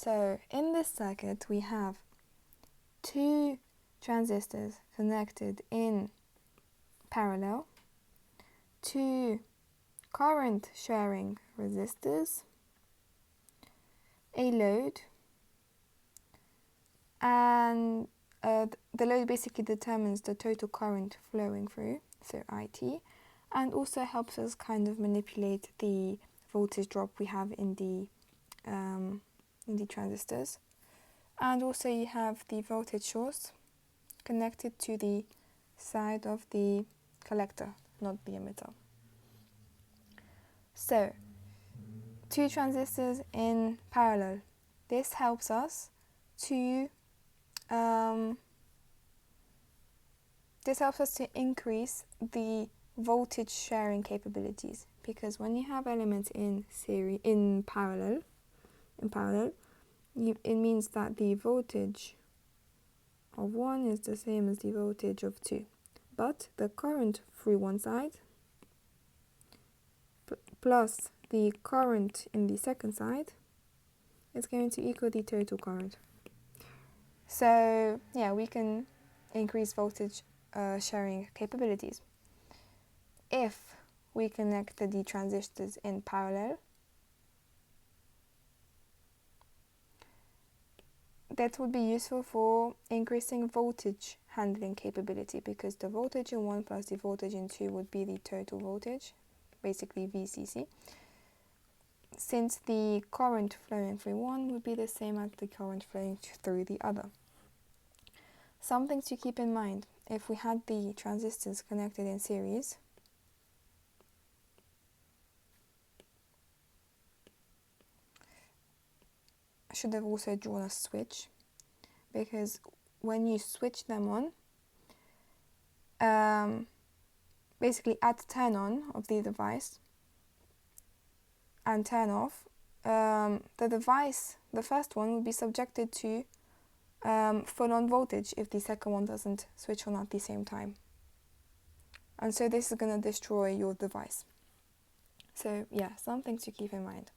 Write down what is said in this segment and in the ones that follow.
So in this circuit we have two transistors connected in parallel, two current sharing resistors, a load, and the load basically determines the total current flowing through, so IT, and also helps us kind of manipulate the voltage drop we have in the transistors. And also you have the voltage source connected to the side of the collector, not the emitter. So, two transistors in parallel. This helps us to increase the voltage sharing capabilities, because when you have elements in parallel, it means that the voltage of one is the same as the voltage of two, but the current through one side plus the current in the second side is going to equal the total current. So yeah, we can increase voltage sharing capabilities if we connect the transistors in parallel. That would be useful for increasing voltage handling capability, because the voltage in 1 plus the voltage in 2 would be the total voltage, basically VCC, since the current flowing through one would be the same as the current flowing through the other. Something to keep in mind: if we had the transistors connected in series, I should have also drawn a switch, because when you switch them on, basically at turn on of the device and turn off, the device, the first one, will be subjected to full on voltage if the second one doesn't switch on at the same time. And so this is going to destroy your device. So yeah, something to keep in mind.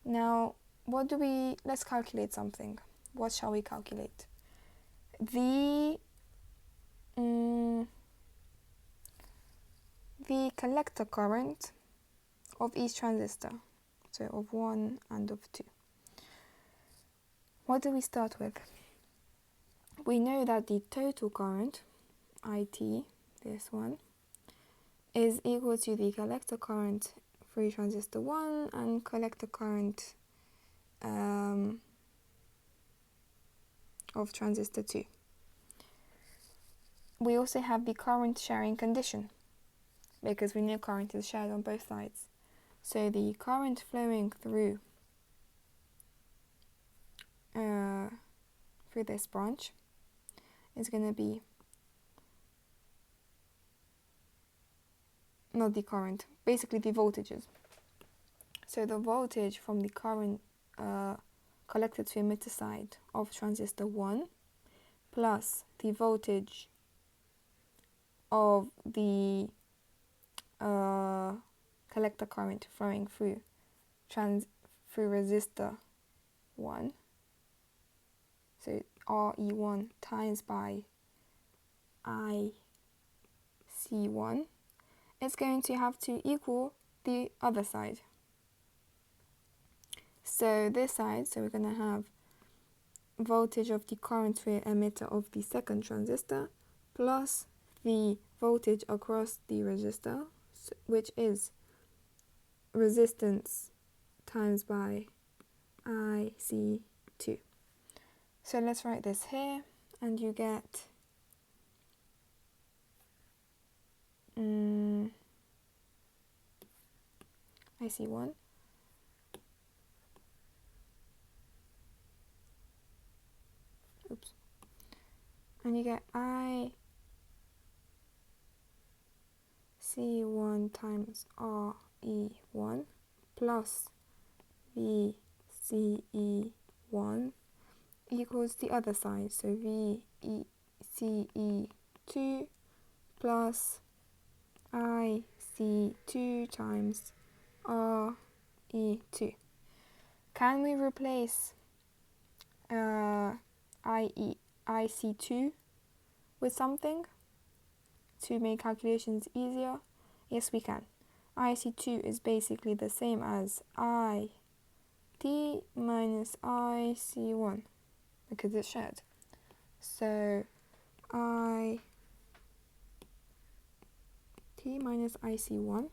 Now, let's calculate something. What shall we calculate? The collector current of each transistor, so of 1 and of 2. What do we start with? We know that the total current, IT, this one, is equal to the collector current through transistor 1 and collector current of transistor 2. We also have the current sharing condition, because we know current is shared on both sides. So the current flowing through this branch is going to be not the current, basically the voltages. So the voltage from the current collector to emitter side of transistor 1 plus the voltage of the collector current flowing through resistor 1, so RE1 times by IC1, is going to have to equal the other side. So this side, so we're going to have voltage of the current through emitter of the second transistor plus the voltage across the resistor, which is resistance times by IC2. So let's write this here, and you get IC1 and you get IC1 times RE1 plus VCE1 equals the other side, so VCE2 plus IC2 times RE2. Can we replace IC2 with something to make calculations easier? Yes, we can. IC2 is basically the same as IT minus IC1 because it's shared. So IT minus IC1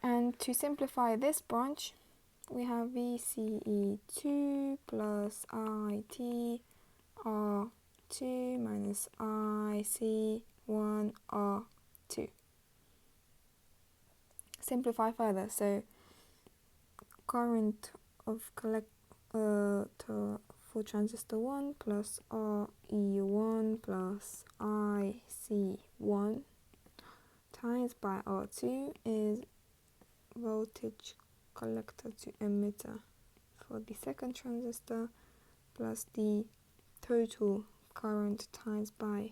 and to simplify this branch we have VCE2 plus IT R2 minus IC1 R2. Simplify further, so current of collector for transistor 1 plus RE1 plus IC1 times by R2 is voltage collector to emitter for the second transistor plus the total current times by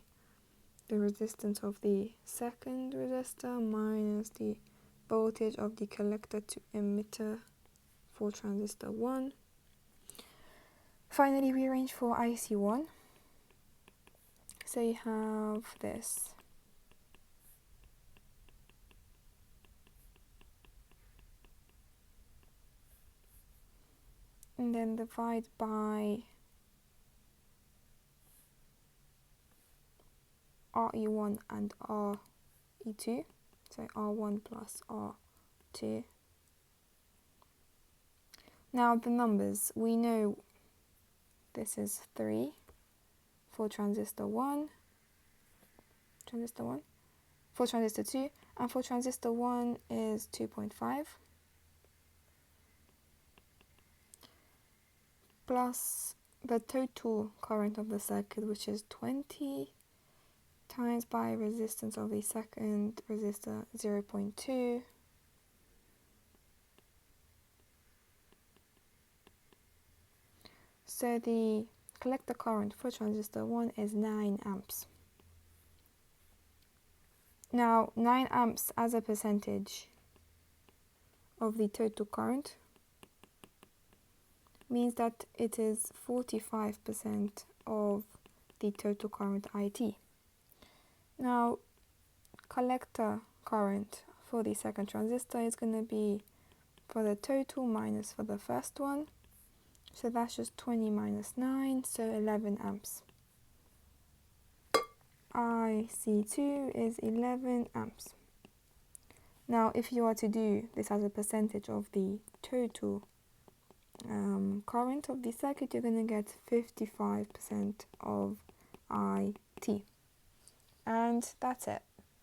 the resistance of the second resistor minus the voltage of the collector to emitter for transistor 1. Finally, we arrange for IC1. So you have this. And then divide by RE1 and RE2. So R1 plus R2. Now the numbers, we know this is 3 for transistor 1, for transistor 2, and for transistor 1 is 2.5, plus the total current of the circuit, which is 20, times by resistance of the second resistor, 0.2, so the collector current for transistor 1 is 9 amps. Now 9 amps as a percentage of the total current means that it is 45% of the total current IT. Now collector current for the second transistor is going to be for the total minus for the first one. So that's just 20 minus 9, so 11 amps. IC2 is 11 amps. Now if you are to do this as a percentage of the total current of the circuit, you're going to get 55% of IT. And that's it.